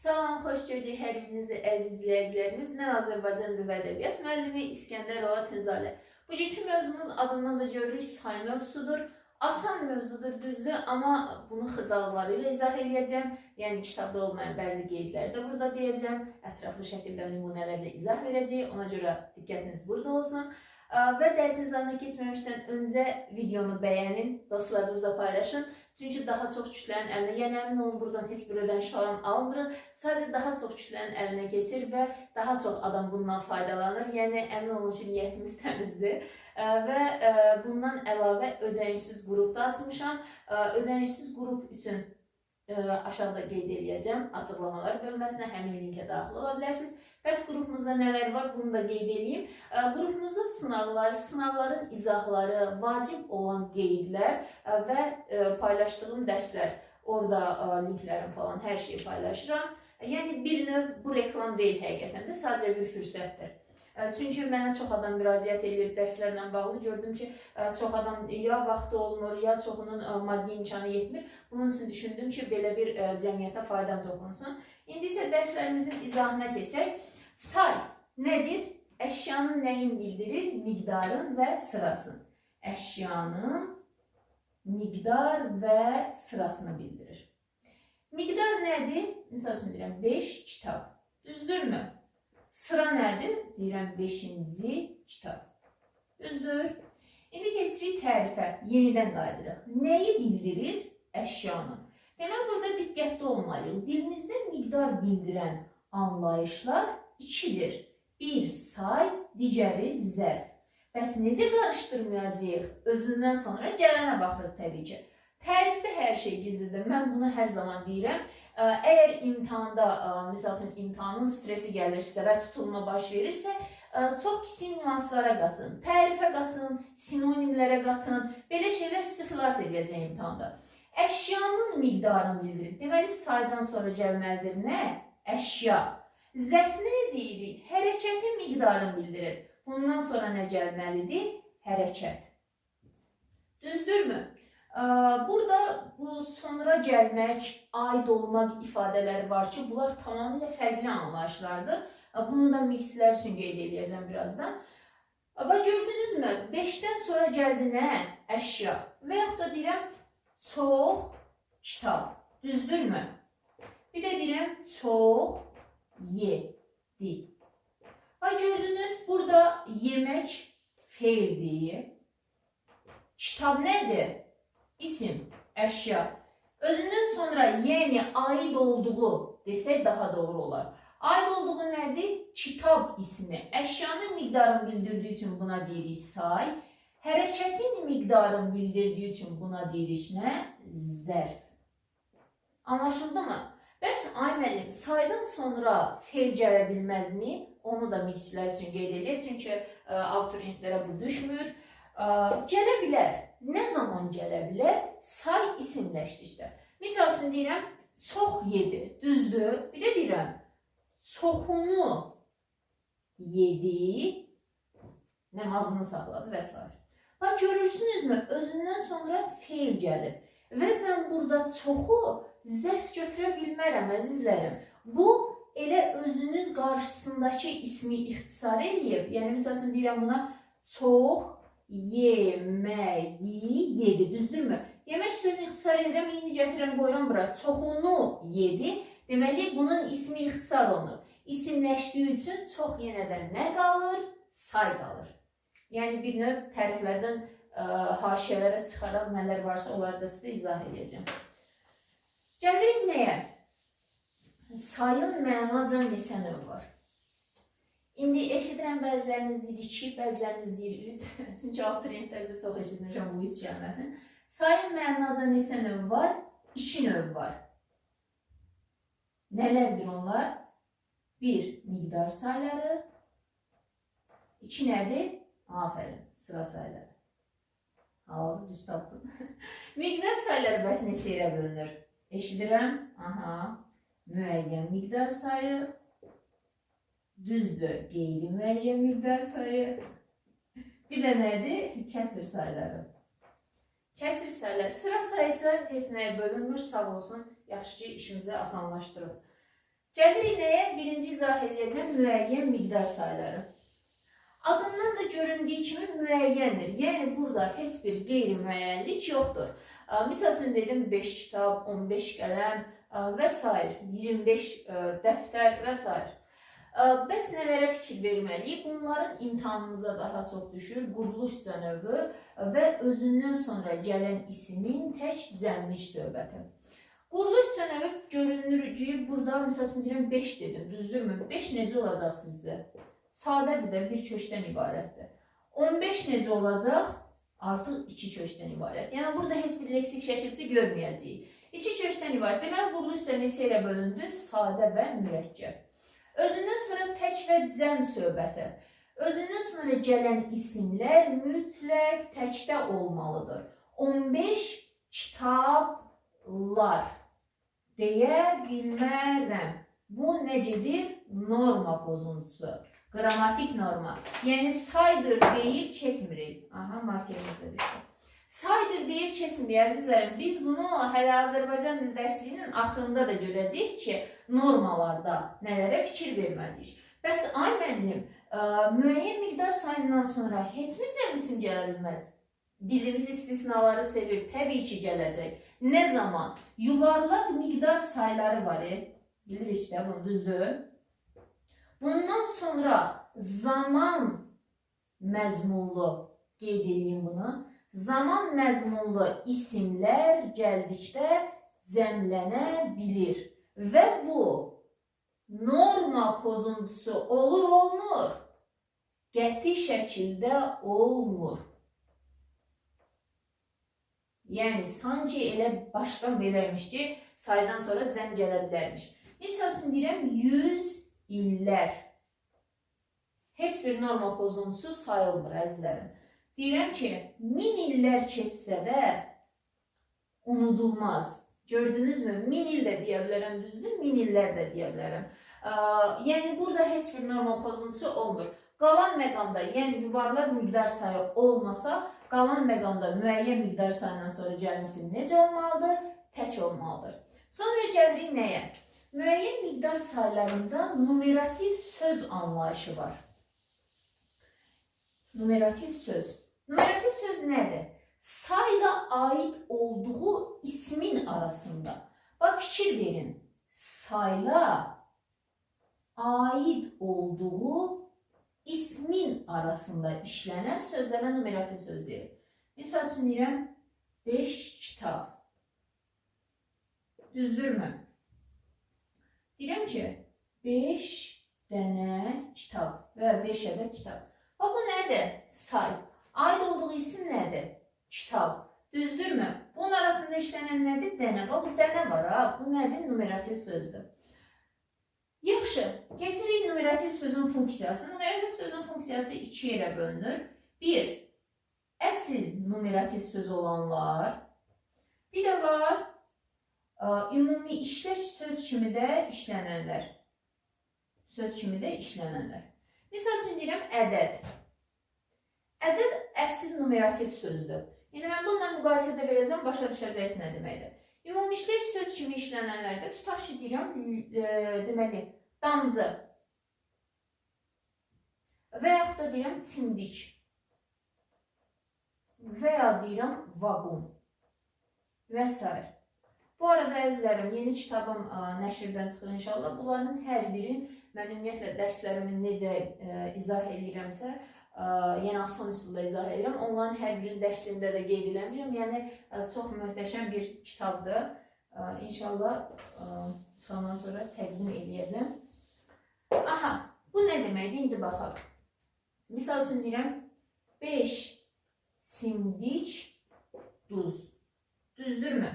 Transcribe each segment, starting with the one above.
Salam, xoş gördük hər birinizi əziz izləyicilərimiz. Mən Azərbaycan Dil və Ədəbiyyat müəllimi İskəndərova Tünzalə. Bugünkü mövzumuz adından da görürük, say mövzusudur. Asan mövzudur, düzdür, amma bunu xırdalıqları ilə izah edəcəm. Yəni kitabda olmayan bəzi qeydləri də burada deyəcəm. Ətraflı şəkildə nümunələrlə izah verəcəyik. Ona görə diqqətiniz burada olsun. Və dərsin izahına keçməmişdən öncə videonu bəyənin, dostlarınızla paylaşın. Çünki daha çox kütlənin əlinə, yəni əmin olun buradan heç bir ödəniş falan almırıq. Sadəcə daha çox kütlənin əlinə keçir və daha çox adam bundan faydalanır. Yəni əmin olun ki, niyyətimiz təmizdir. Və bundan əlavə ödənişsiz qrup da açmışam. Ödənişsiz qrup üçün aşağıda qeyd edəcəm. Açıqlamalar bölməsinə həmin linkə daxil ola bilərsiniz. Bəs qrupumuzda nələr var? Bunu da qeyd edeyim. Qrupumuzda sınavlar, sınavların izahları, vacib olan qeydlər və paylaşdığım dərslər. Orada linklərim falan hər şeyi paylaşıram. Yəni bir növ bu reklam deyil həqiqətən də, sadəcə bir fürsətdir. Çünki mənə çox adam müraciət edir dərslərlə bağlı. Gördüm ki, çox adam ya vaxtı olmur, ya çoxunun maddi imkanı yetmir. Bunun üçün düşündüm ki, belə bir cəmiyyətə faydam toxunsun. İndi isə dərslərimizin izahına keçək. Say nədir? Əşyanın nəyin bildirir? Miqdarın və sırasını. Əşyanın miqdar və sırasını bildirir. Miqdar nədir? Misal üçün deyirəm 5 kitab. Düzdürmü? Sıra nədir? Deyirəm 5-ci kitab. Düzdür? İndi keçirik tərifə. Yenidən qayıdırıq. Nəyi bildirir? Əşyanın. Demək, burada diqqətli olmalıyıq. Dilimizdə miqdar bildirən anlayışlar ikidir. Bir say, digəri zərf. Bəs necə qarışdırmayacağıq? Özündən sonra gələnə baxırıq təbii ki. Tərifdə hər şey gizlidir. Mən bunu hər zaman deyirəm. Əgər imtahanda, misal üçün imtahanın stresi gəlirsə və tutulma baş verirsə, çox kiçik nüanslara qaçın. Tərifə qaçın, sinonimlərə qaçın. Belə şeylər sizi xilas edəcək imtahanda. Əşyanın miqdarını bildirir. Deməli, saydan sonra gəlməlidir nə? Əşya. Zərf nə deyirik? Hərəkətin miqdarını bildirir. Bundan sonra nə gəlməlidir? Hərəkət. Düzdürmü? Burada bu sonra gəlmək, aid olmaq ifadələri var ki, bunlar tamamilə fərqli anlayışlardır. Bunu da mikslər üçün qeyd edəcəm birazdan. Gördünüzmü? 5-dən sonra gəldi nə? Əşya. Və yaxud da deyirəm, çox kitab. Düzdürmü? Bir də deyirəm, çox yedi. Gördünüz, burada yemək feildir. Kitab nədir? İsim, əşya. Özündən sonra yəni aid olduğu desək daha doğru olar. Aid olduğu nədir? Kitab ismi. Əşyanın miqdarını bildirdiyi üçün buna deyirik say. Hərəkətin miqdarını bildirdiyi üçün buna deyirik nə? Zərf. Anlaşıldı mı? Bəs ay müəllim, saydan sonra feil gələ bilməzmi? Onu da mikslər üçün qeyd edək. Çünki abituriyentlərə bu düşmür. Gələ bilər. Nə zaman gələ bilər? Say isimləşdikdə. Misal üçün deyirəm, çox yedi. Düzdür? Bir də deyirəm, çoxunu yedi, namazını saxladı və s. Görürsünüzmü? Özündən sonra feil gəlir. Və mən burada çoxu zərf götürə bilmərəm, əzizlərim. Bu, elə özünün qarşısındakı ismi ixtisar eləyib. Yəni, misal üçün deyirəm buna, çox yeməyi yedi. Düzdürmü? Yemək sözünü ixtisar edirəm, indi gətirəm, qoyuram bura. Çoxunu yedi. Deməli, bunun ismi ixtisar olunur. İsimləşdiyi üçün çox yenədən nə qalır? Say qalır. Yəni, bir növ təriflərdən haşiyələrə çıxaraq nələr varsa, onları da sizə izah edəcəm. Gəlirik nəyə? Sayın mənaca neçə növ var? İndi eşidirəm, bəziləriniz deyir 2, bəziləriniz deyir 3. Çünki abituriyentlərdə çox eşitmişəm bu 3 gəlməsin. Sayın mənaca neçə növ var? 2 növ var. Nələrdir onlar? 1. Miqdar sayları. 2 nədir? Afərin, sıra sayları. Aldı, düz tapdım. Miqdar sayları bəs neçə yerə bölünür? Eşidirəm. Müəyyən miqdar sayı. Düzdür, qeyri-müəyyən miqdar sayı. Bir də nədir? Kəsr sayları. Kəsr sayları. Sıra sayısı heç nəyə bölünmür, sağ olsun. Yaxşı ki, işimizi asanlaşdırır. Gəlirik nəyə? Birinci izah edəcəm müəyyən miqdar sayları. Adından da göründüyü kimi müəyyəndir. Yəni burada heç bir qeyri-müəyyənlik yoxdur. Misal üçün dedim 5 kitab, 15 qələm və s. 25 dəftər və s. Bəs nələrə fikir verməliyik? Bunların imtahanımıza daha çox düşür. Quruluşca növü və özündən sonra gələn isimin tək cəmlik söhbəti. Quruluşca növü görünür ki, burada misal üçün deyirəm 5 dedim, düzdürmü? 5 necə olacaq sizdə? Sadədir də bir köşkdən ibarətdir. 15 necə olacaq? Artıq 2 köşkdən ibarət. Yəni burada heç bir leksik şəkilçi görməyəcəyik. 2 köşkdən ibarət. Deməli, quruluşca neçə ilə bölündü? Sadə və mürəkkəb. Özündən sonra tək və cəm söhbəti. Özündən sonra gələn isimlər mütləq təkdə olmalıdır. 15 kitablar deyə bilmərəm. Bu necədir? Norma pozuntusu. Qrammatik norma. Yəni saydır deyib keçmirik. Aha, markerimizdə düşdü. Saydır deyib keçmirik, əzizlərim. Biz bunu hələ Azərbaycan dil dərsliyinin axırında da görəcəyik ki, normalarda nələrə fikir verməliyik. Bəs ay müəllim, müəyyən miqdar sayından sonra heç mi cəm isim gələ bilməz? Dilimiz istisnaları sevir, təbii ki gələcək. Nə zaman? Yuvarlaq miqdar sayları var, bilirik də bunu, düzdür? Bundan sonra zaman məzmunlu, qeyd edeyim bunu, zaman məzmunlu isimlər gəldikdə cəmlənə bilir. Və bu norma pozuntusu olur, olmur. Qəti şəkildə olmur. Yəni, sanki elə başdan belirmiş ki, saydan sonra cəm gələ bilərmiş. Misal üçün deyirəm, 100 illər. Heç bir norma pozuntusu sayılmır, əzizlərim. Deyirəm ki, 1000 illər keçsə də unudulmaz. Gördünüzmü? 1000 il də deyə bilərəm, düzdür? 1000 illər də deyə bilərəm. Yəni, burada heç bir norma pozuntusu olmur. Qalan məqamda, yəni yuvarlaq miqdar sayı olmasa, qalan məqamda müəyyən miqdar sayından sonra gəlməsi necə olmalıdır? Tək olmalıdır. Sonra gəlirik nəyə? Müəyyən miqdar saylarında numerativ söz anlayışı var. Numerativ söz. Numerativ söz nədir? Sayla aid olduğu ismin arasında. Bax, fikir verin. Sayla aid olduğu ismin arasında işlənən sözlərə numerativ söz deyir. Misal üçün deyirəm, 5 kitab. Düzdürmü? Deyirəm ki, 5 dənə kitab və 5 ədəd kitab. Bax, bu nədir? Say. Aid olduğu isim nədir? Kitab. Düzdürmü? Bunun arasında işlənən nədir? Dənə. Bax, bu dənə var, ha? Bu nədir? Numerativ sözdür. Yaxşı, keçirik numerativ sözün funksiyası. Numerativ sözün funksiyası 2 ilə bölünür. 1. Əsl numerativ söz olanlar. Bir də var, ümumi işlər söz kimi də işlənənlər. Söz kimi də işlənənlər. Misal üçün deyirəm, ədəd. Ədəd əsl numerativ sözdür. Yəni, mən bununla müqayisədə verəcəm, başa düşəcəksiniz nə deməkdir. Ümumi işlər söz kimi işlənənlərdə tutaq ki, deyirəm, deməli, damcı. Və yaxud da deyirəm, çimdik. Və ya deyirəm, vaqon. Və s. Bu arada, əzizlərim, yeni kitabım nəşrdən çıxır inşallah. Bunların hər birin mən ümumiyyətlə dərslərimi necə izah edirəmsə, yəni asan üsulla izah edirəm. Onların hər birinin dərslərində də qeyd eləmişəm. Yəni, çox möhtəşəm bir kitabdır. İnşallah çıxandan sonra təqdim edəcəm. Aha, bu nə deməkdir? İndi baxaq. Misal üçün deyirəm, 5 çimdik duz. Düzdürmü?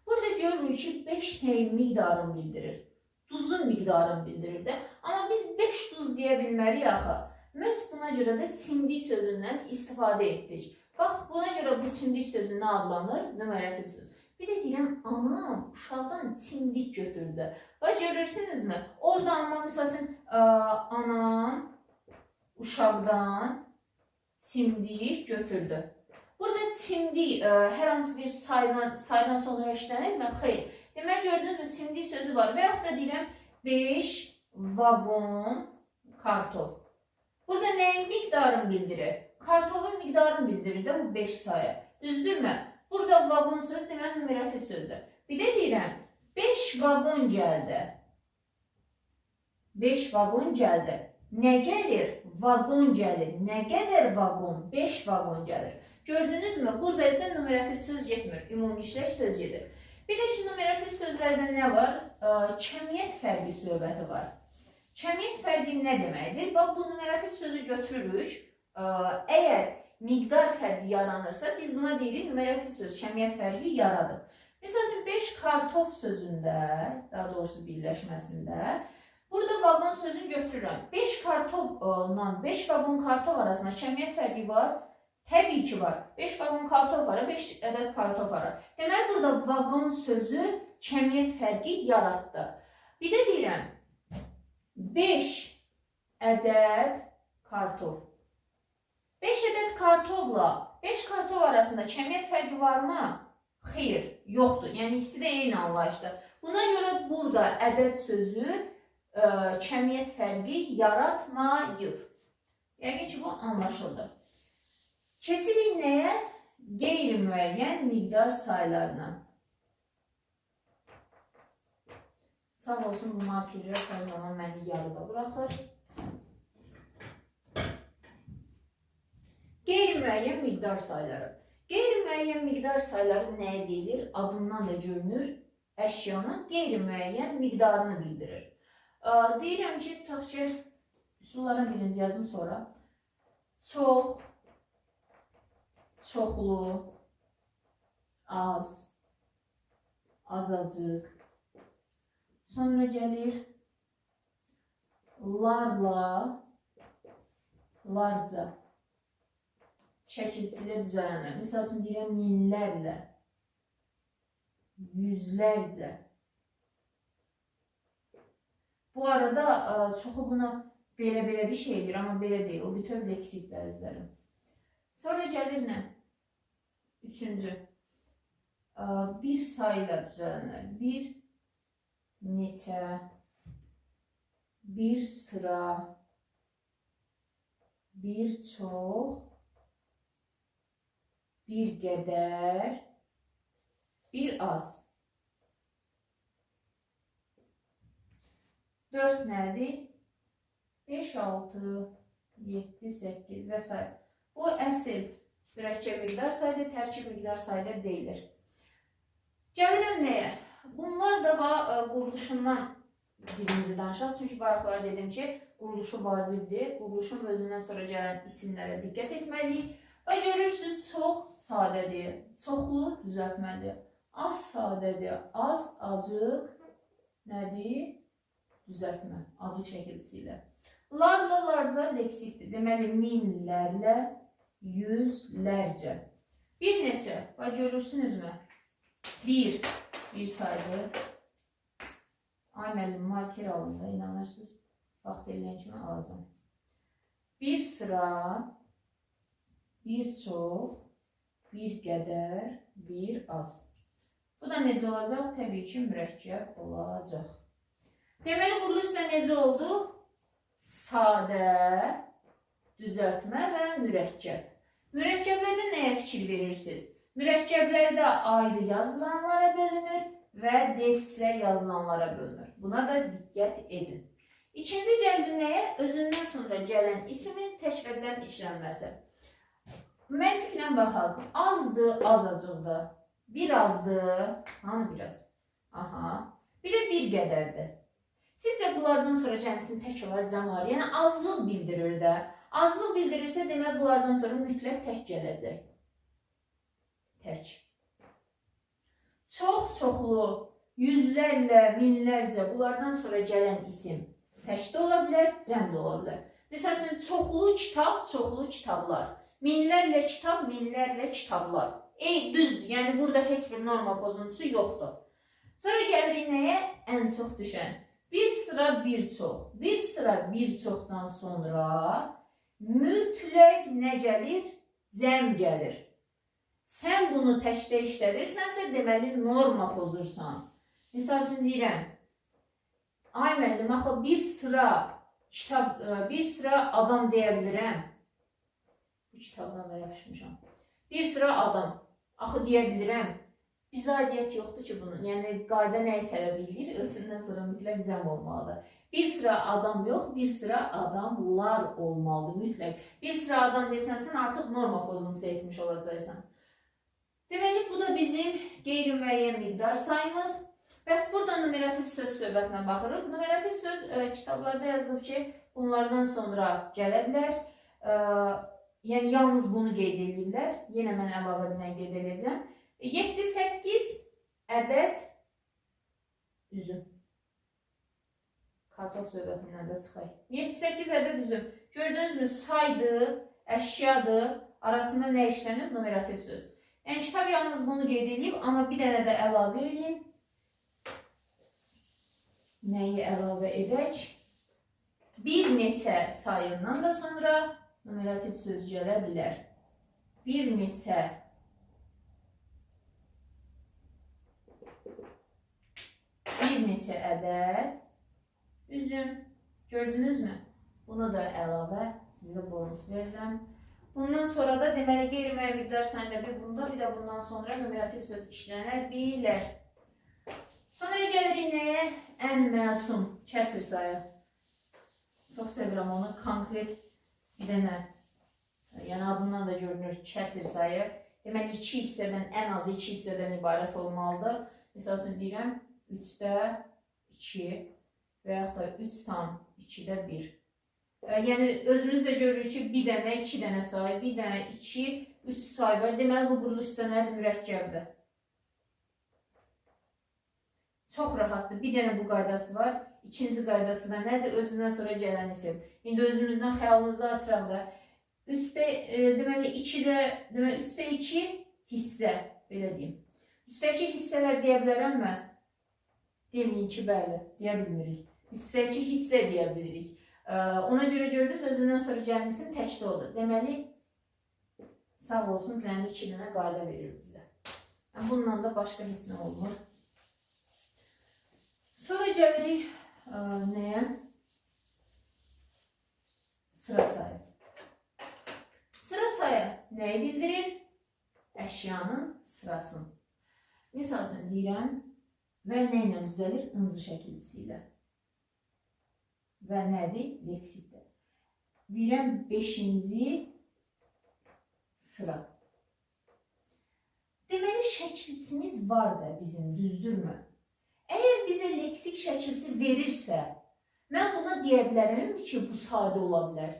Burada görürük ki, 5 nəyin miqdarını bildirir? Duzun miqdarını bildirir də. Amma biz 5 duz deyə bilmərik axı. Məhz buna görə də çimdik sözündən istifadə etdik. Bax, buna görə bu çimdik sözü nə adlanır? Numerativ söz. Bir də deyirəm, anam uşaqdan çimdik götürdü. Bax, görürsünüzmü? Orada amma, misal üçün, anam uşaqdan çimdik götürdü. Burada çimdik hər hansı bir saydan sonra işlənir mi? Xeyr. Demək, gördünüzmü? Çimdik sözü var. Və yaxud da deyirəm, 5 vagon kartof. Burada nəyin miqdarını bildirir? Kartofun miqdarını bildirir də bu 5 sayı. Düzdürmü? Burada vagon söz demək numerativ sözdür. Bir də deyirəm 5 vagon gəldi. 5 vagon gəldi. Nə gəlir? Vagon gəlir. Nə qədər vagon? 5 vagon gəlir. Gördünüz mü? Burada isə numerativ söz getmir. Ümumi işləş söz gedir. Bir də şu numerativ sözlərdə nə var? Kəmiyyət fərqi söhbəti var. Kəmiyyət fərqi nə deməkdir? Bax, bu numerativ sözü götürürük. Əgər miqdar fərqi yaranırsa, biz buna deyirik numerativ söz kəmiyyət fərqi yaradır. Məsələn, 5 kartof sözündə, daha doğrusu birləşməsində, burada vagon sözünü götürürəm. 5 kartofla 5 vagon kartof arasında kəmiyyət fərqi var. Təbii ki var. 5 vagon kartof var, 5 ədəd kartof var. Deməli, burada vagon sözü kəmiyyət fərqi yaratdı. Bir də deyirəm, 5 ədəd kartof. 5 ədəd kartofla 5 kartof arasında kəmiyyət fərqi varmı? Xeyr, yoxdur. Yəni, ikisi də eyni anlayışdır. Buna görə burada ədəd sözü kəmiyyət fərqi yaratmayıb. Yəqin ki, bu anlaşıldı. Keçirik nəyə? Qeyri-müəyyən miqdar saylarına. Sağ olsun, bu markerlər hər zaman məni yarıda buraxır. Qeyri-müəyyən miqdar sayları. Qeyri-müəyyən miqdar sayları nəyə deyilir? Adından da görünür, əşyanın qeyri-müəyyən miqdarını bildirir. Deyirəm ki, tutaq ki, üsulların birinci yazım sonra. Çox, çoxlu, az, azacıq. Sonra gəlir larla, larca. Şəkilçilə düzələnlər. Misal üçün deyirəm, minlərlə, yüzlərcə. Bu arada çoxu buna belə bir şey edir, amma belə deyil. O bütöv leksik bəziləri. Sonra gəlir nə? Üçüncü. Bir sayıyla düzələnlər. Bir neçə, bir sıra, bir çox, bir qədər, bir az. 4 nədir? 5, 6, 7, 8 və s. Bu əsl mürəkkəb miqdar sayıdır, tərkib miqdar sayıdır deyilir. Gəlirəm nəyə? Bunlar da quruluşundan birinci danışaq. Çünki bayaqlar dedim ki, quruluşu vacibdir. Quruluşun özündən sonra gələn isimlərə diqqət etməliyik. Və görürsünüz, çox sadədir, çoxlu düzəltmədir, az sadədir, az, acıq, nədir? Düzəltmə, acıq şəkilçisi ilə. Larla larca leksikdir, deməli minlərlə, yüzlərcə. Bir neçə, bax görürsünüzmü? Bir saydır. Ay müəllim, marker alında, inanırsınız, vaxt eləyən kimi alacağım. Bir sıra, bir çox, bir qədər, bir az. Bu da necə olacaq? Təbii ki, mürəkkəb olacaq. Deməli, quruluş isə necə oldu? Sadə, düzəltmə və mürəkkəb. Mürəkkəblərdə nəyə fikir verirsiniz? Mürəkkəblərdə ayrı yazılanlara bölünür və defislə yazılanlara bölünür. Buna da diqqət edin. İkinci gəldi nəyə? Özündən sonra gələn isimin təşvəcən işlənməsi. Məntiqlə baxaq. Azdır, azacıqdır. Birazdır. Hanı biraz? Aha. Bir də bir qədərdir. Sizcə bunlardan sonra cəmisini tək olar cəm var. Yəni azlıq bildirir də. Azlıq bildirirsə demək bunlardan sonra mütləq tək gələcək. Tək. Çox, çoxlu, yüzlərlə, minlərcə bunlardan sonra gələn isim tək də ola bilər, cəm də ola bilər. Məsəl üçün, çoxlu kitab, çoxlu kitablar. Minlərlə kitab, minlərlə kitablar. Düzdür, yəni burada heç bir norma pozuntusu yoxdur. Sonra gəlirik nəyə? Ən çox düşən. Bir sıra, bir çox. Bir sıra, bir çoxdan sonra mütləq nə gəlir? Cəm gəlir. Sən bunu təkdə işlədirsənsə, deməli norma pozursan. Misal üçün deyirəm, Ay müəllim, axı bir sıra kitab, bir sıra adam deyə bilirəm. Bu kitabdan da yapışmışam. Bir sıra adam. Axı deyə bilirəm. Bizə aidiyyət yoxdur ki bunun. Yəni qayda nəyi tələb edir? Özündən sonra mütləq cəm olmalıdır. Bir sıra adam yox, bir sıra adamlar olmalıdır mütləq. Bir sıra adam desən, sən artıq norma pozuntusu etmiş olacaqsan. Deməli, bu da bizim qeyri-müəyyən miqdar sayımız. Bəs burada numerativ söz söhbətinə baxırıq. Numerativ söz kitablarda yazılıb ki, bunlardan sonra gələ bilər. Yəni, yalnız bunu qeyd edirlər. Yenə mən əlavə bilən qeyd edəcəm. 7-8 ədəd üzüm. Kartol söhbətindən də çıxaq. 7-8 ədəd üzüm. Gördünüzmü? Saydır, əşyadır. Arasında nə işlənib? Numerativ söz. Yəni, kitab yalnız bunu qeyd edib, amma bir dənə də əlavə edin. Nəyi əlavə edək? Bir neçə sayından da sonra numerativ söz gələ bilər. Bir neçə ədəd üzüm. Gördünüzmü? Bunu da əlavə sizə bonus verirəm. Bundan sonra da deməli qeyri-müəyyən miqdar sayında bunda, bir də bundan sonra numerativ söz işlənə bilər. Sonra gəlirik nəyə? Ən məsum kəsr sayı. Çox sevirəm onu. Konkret bir dənə, yəni adından da görünür kəsr sayı. Deməli, 2 hissədən, ən az 2 hissədən ibarət olmalıdır. Misal üçün deyirəm, 3-də 2 və yaxud da 3,2-də 1. Yəni, özünüz də görürük ki, bir dənə, 2 dənə sayı, bir dənə, 2, 3 sayı var. Deməli, bu quruluş sənədir, mürəkkəbdir. Çox rahatdır. Bir dənə bu qaydası var. İkinci qaydası da nədir? Özündən sonra gələn isim. İndi özümüzdən xəyalımızda artıraq da. 3'də 2 hissə, belə deyim. 3'də 2 hissələr deyə bilərəmmi? Deməyin ki, bəli, deyə bilmirik. 3'də 2 hissə deyə bilirik. Ona görə gördünüz, özündən sonra gələn isim təkdə olur. Deməli, sağ olsun, cəmi 2 dənə qayda verir bizə. Bununla da başqa heç nə olmur. Sonra gəlirik nəyə? Sıra sayı. Sıra sayı nəyi bildirir? Əşyanın sırasını. Misal üçün deyirəm və nə ilə düzəlir? Incı şəkilçisi ilə. Və nədir? Leksikdir. Deyirəm 5-ci sıra. Deməli, şəkilçimiz var da bizim, düzdürmü? Əgər bizə leksik şəkilçi verirsə, mən buna deyə bilərəm ki, bu sadə ola bilər.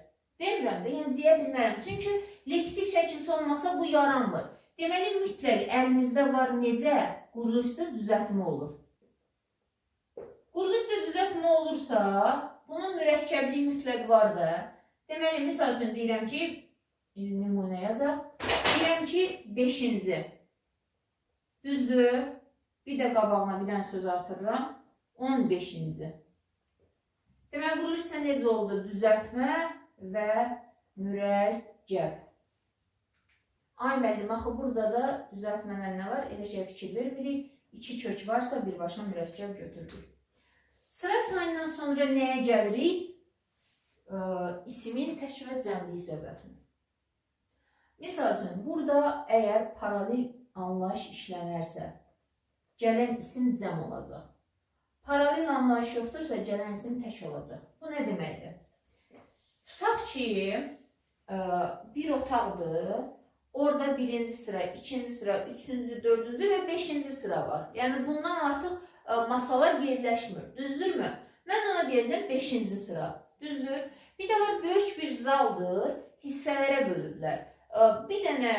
Demirəm də, yəni deyə bilmərəm. Çünki leksik şəkilçi olmasa bu yaranmır. Deməli, mütləq əlinizdə var necə? Quruluşda düzəltmə olur. Quruluşda düzəltmə olursa, bunun mürəkkəbliyi mütləq var da. Deməli, misal üçün deyirəm ki, nümunə yazaq. Deyirəm ki, 5-ci. Düzdür. Bir də qabağına bir dənə söz artırıram. 15-ci. Deməli, quruluşsa necə oldu? Düzəltmə və mürəkkəb. Ay müəllim, axı burada da düzəltmələr nə var? Elə şey fikir vermirik. 2 kök varsa birbaşa mürəkkəb götürürük. Sıra sayından sonra nəyə gəlirik? İsimin tək və cəmliyi söhbətini. Misal üçün, burada əgər paralel anlayış işlənərsə, gələn isim cəm olacaq. Paralel anlayış yoxdursa, gələn isim tək olacaq. Bu nə deməkdir? Tutaq ki, bir otaqdır. Orada 1-ci sıra, 2-ci sıra, 3-cü, 4-cü və 5-ci sıra var. Yəni, bundan artıq masalar yerləşmir. Düzdürmü? Mən ona deyəcəm 5-ci sıra. Düzdür? Bir də var, böyük bir zaldır. Hissələrə bölüblər. Bir dənə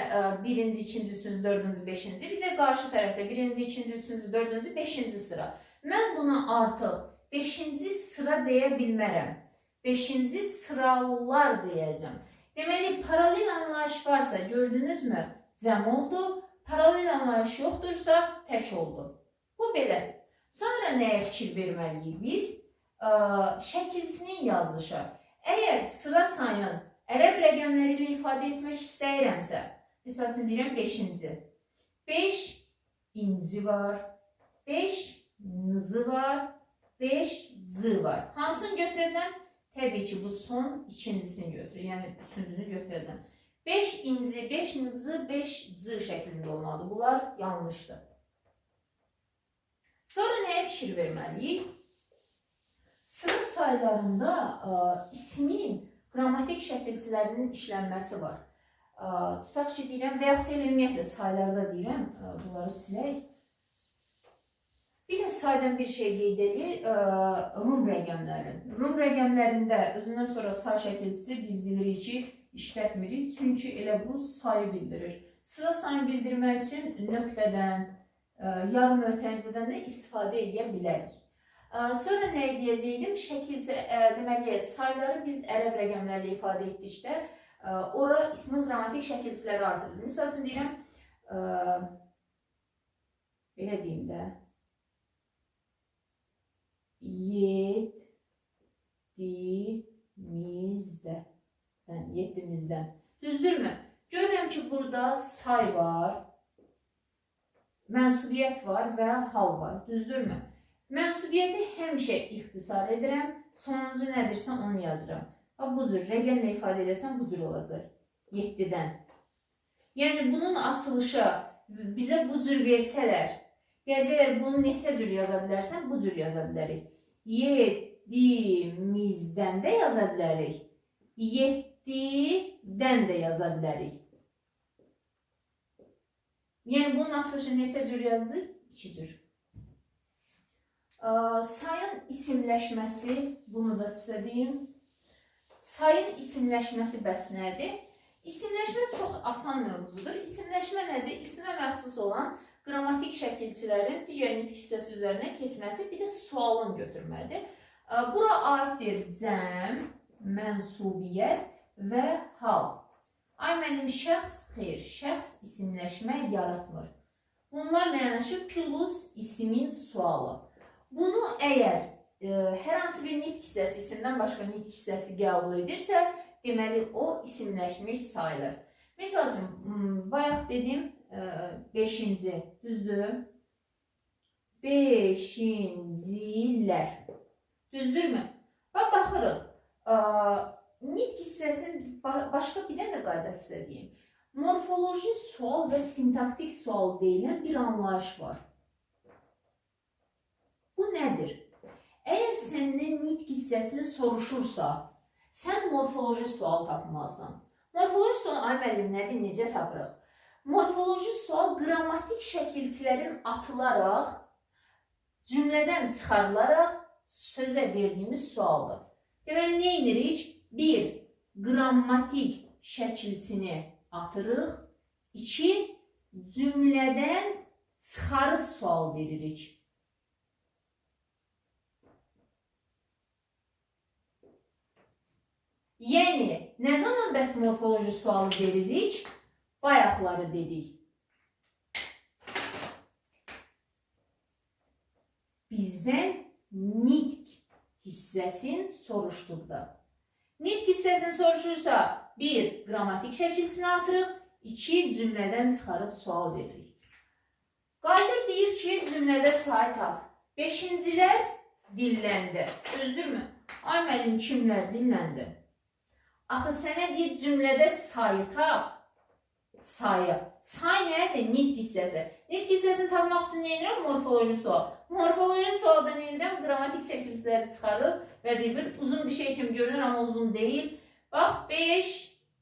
1-ci, 2-ci, 3-cü, 4-cü, 5-ci, bir də qarşı tərəfdə 1-ci, 2-ci, 3-cü, 4-cü, 5-ci sıra. Mən buna artıq 5-ci sıra deyə bilmərəm. 5-ci sıralar deyəcəm. Deməli, paralel anlayış varsa, gördünüzmü? Cəm oldu. Paralel anlayış yoxdursa, tək oldu. Bu belə. Sonra nəyə fikir verməliyik biz? Şəkilçinin yazılışı. Əgər sıra sayın ərəb rəqəmləri ilə ifadə etmək istəyirəmsə, misal üçün deyirəm 5-ci. 5 inci var, 5 nıcı var, 5 c var. Hansını götürəcəm? Təbii ki, bu son ikincisini götürür. Yəni, üçüncünü götürəcəm. 5 inci, 5 c, 5 c şəklində olmalıdır. Bunlar yanlışdır. Sonra nəyə fikir verməliyik? Sıra saylarında ismin qrammatik şəkilçilərinin işlənməsi var. Tutaq ki, deyirəm, və yaxud ümumiyyətlə saylarda deyirəm, bunları silək. Bir də saydan bir şey qeyd edir, Rum rəqəmlərin. Rum rəqəmlərində özündən sonra say şəkilçisi biz bilirik ki, işlətmirik, çünki elə bu sayı bildirir. Sıra sayını bildirmək üçün nöqtədən, yarım mötərizədən də istifadə edə bilərik. Sonra nə edəcəkdim? Şəkilçi, deməli, sayları biz ərəb rəqəmlərlə ifadə etdikdə, ora ismin qrammatik şəkilçiləri artırır. Misal üçün deyirəm, belə deyim də, yeddimizdən. Düzdürmü? Görürəm ki, burada say var, mənsubiyyət var və hal var. Düzdürmü? Mənsubiyyəti həmişə ixtisar edirəm. Sonuncu nədirsə onu yazıram. Bu cür rəqəmlə ifadə edərsəm bu cür olacaq. 7-dən. Yəni bunun açılışı bizə bu cür versələr, deyəcəklər bunu neçə cür yaza bilərsən? Bu cür yaza bilərik. 7-mizdən də yaza bilərik. 7-dən də yaza bilərik. Yəni bunun açılışı neçə cür yazdı? 2 cür. Sayın isimləşməsi, bunu da sizə deyim. Sayın isimləşməsi bəs nədir? İsimləşmə çox asan mövzudur. İsimləşmə nədir? İsimə məxsus olan qrammatik şəkilçilərin digər nitq hissəsi üzərinə keçməsi, bir də sualın götürməlidir. Bura aiddir cəm, mənsubiyyət və hal. Ay mənim şəxs, xeyr, şəxs isimləşmə yaratmır. Bunlarla yanaşı plus isimin sualı. Bunu əgər hər hansı bir nitq hissəsi isimdən başqa nitq hissəsi qəbul edirsə, deməli o isimləşmiş sayılır. Məsəl üçün, bayaq dedim, 5-ci, düzdür? 5-cilər. Düzdürmü? Baxırıq. Nitq hissəsinin başqa bir dənə qayda sizə deyim. Morfoloji sual və sintaktik sual deyilən bir anlayış var. Bu nədir? Əgər səndən nitq hissəsini soruşursa, sən morfoloji sual tapmalısan. Morfoloji sual, ay müəllim, nədir, necə tapırıq? Morfoloji sual qrammatik şəkilçilərin atılaraq, cümlədən çıxarılaraq sözə verdiyimiz sualdır. Deməli, nə edirik? 1. Qrammatik şəkilçini atırıq. 2. Cümlədən çıxarıb sual veririk. Yəni, nə zaman bəs morfoloji sualı veririk? Bayaqları dedik. Bizdən nitq hissəsini soruşduqda. Nitq hissəsini soruşursa, 1. Qrammatik şəkilçini atırıq, 2. Cümlədən çıxarıb sual veririk. Qaydır deyir ki, cümlədə sayı tap. 5-cilər dilləndi. Düzdürmü? Ay müəllim, kimlər dilləndi? Axı sənə deyir, cümlədə sayı tap. Sayı. Say nədir? Nitq hissəsi. Nitq hissəsini tapmaq üçün nə edirəm? Morfoloji sual. Morfoloji sualda nə edirəm? Qrammatik şəkilçiləri çıxarıb və bir uzun bir şey kimi görünür, amma uzun deyil. Bax,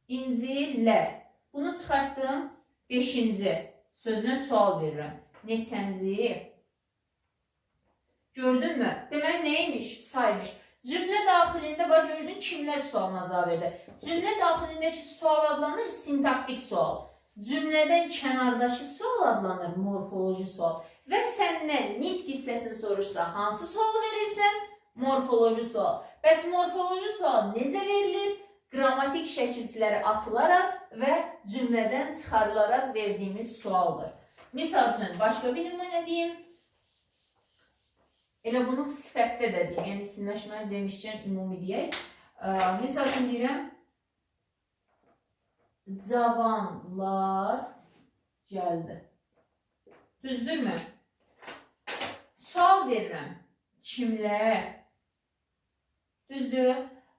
5-cilər. Bunu çıxartdım. 5-ci. Sözünə sual verirəm. Neçənci? Gördünmü? Demək neymiş? Saymış. Cümlə daxilində bax gördün kimlər sualına cavab verdi. Cümlə daxilindəki sual adlanır sintaktik sual. Cümlədən kənardakı sual adlanır morfoloji sual. Və səndən nitq hissəsini soruşsa hansı sualı verirsən? Morfoloji sual. Bəs morfoloji sual necə verilir? Qrammatik şəkilçiləri atılaraq və cümlədən çıxarılaraq verdiyimiz sualdır. Misal üçün, başqa bir nümunə deyim. Elə bunu sifətdə də deyim, yəni isimləşməni demişkən ümumi deyək. Misal üçün deyirəm, cavanlar gəldi. Düzdürmü? Sual verirəm. kimlər. Düzdür?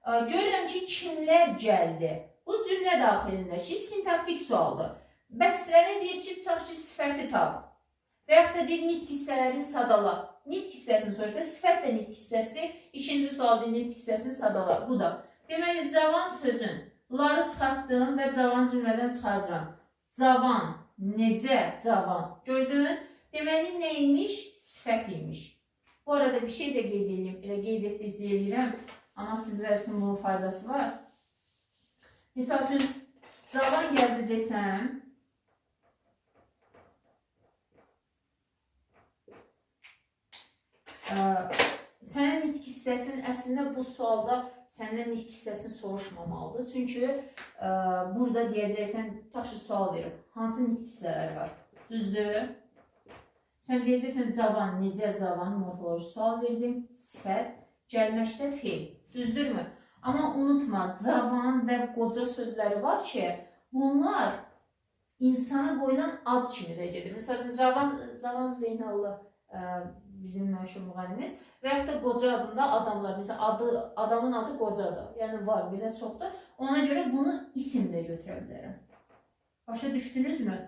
Görürəm ki, kimlər gəldi. Bu cümlə daxilindəki sintaktik sualdır. Bəs sənə deyir ki, tutaq ki, sifəti tap. Və yaxud da deyir, nitq hissələrini sadala. Nitq hissəsini soruşda, sifət də nitq hissəsidir. İkinci sual deyir, nitq hissəsini sadala. Bu da. Deməli, cavan sözün ları çıxartdım və cavan cümlədən çıxardıram. Cavan, necə cavan? Gördün? Deməli, neymiş? Sifət imiş. Bu arada bir şey də qeyd edeyim. Elə qeyd edəcəyirəm. Amma sizlər üçün bunun faydası var. Misal üçün, cavan gəldi desəm, sənin nitq hissəsinin əslində bu sualda səndən nitq hissəsini soruşmamalıdır. Çünki burada deyəcəksən, tutaq ki, sual verim. Hansı nitq hissələri var? Düzdür? Sən deyəcəksən, cavan, necə cavan, morfoloji sual verdim, sifət, gəlməkdə feil. Düzdürmü? Amma unutma, cavan və qoca sözləri var ki, bunlar insana qoyulan ad kimi də gedir. Məsələn, Cavan Zeynallı bizim məşhur müğənnimiz və yaxud da qoca adında adamlar, məsələn, adamın adı qocadır. Yəni var, belə çoxdur. Ona görə bunu isim də götürə bilərəm. Başa düşdünüzmü?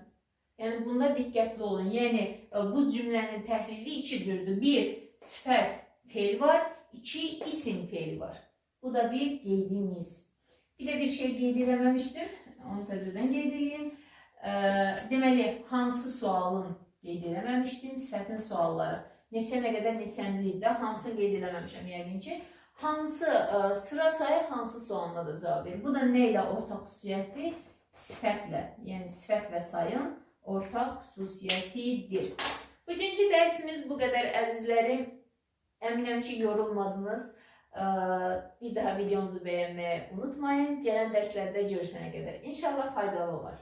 Yəni bunda diqqətli olun. Yəni bu cümlənin təhlili iki cürdür. Bir, sifət feil var. İki, isim feil var. Bu da bir qeydimiz. Bir də bir şey qeyd eləməmişdim. Onu təzədən qeyd edeyim. Deməli, hansı sualın qeyd eləməmişdim? Sifətin sualları. Neçə, nə qədər, neçənci ildə hansını qeyd eləməmişəm yəqin ki. Hansı sıra sayı hansı sualına da cavab verir. Bu da nə ilə ortaq xüsusiyyətdir? Sifətlə. Yəni sifət və sayın ortaq xüsusiyyətidir. Bugünkü dərsimiz bu qədər əzizlərim. Əminəm ki, yorulmadınız. Bir daha videomuzu bəyənməyi unutmayın. Gələn dərslərdə görüşənə qədər. İnşallah faydalı olar.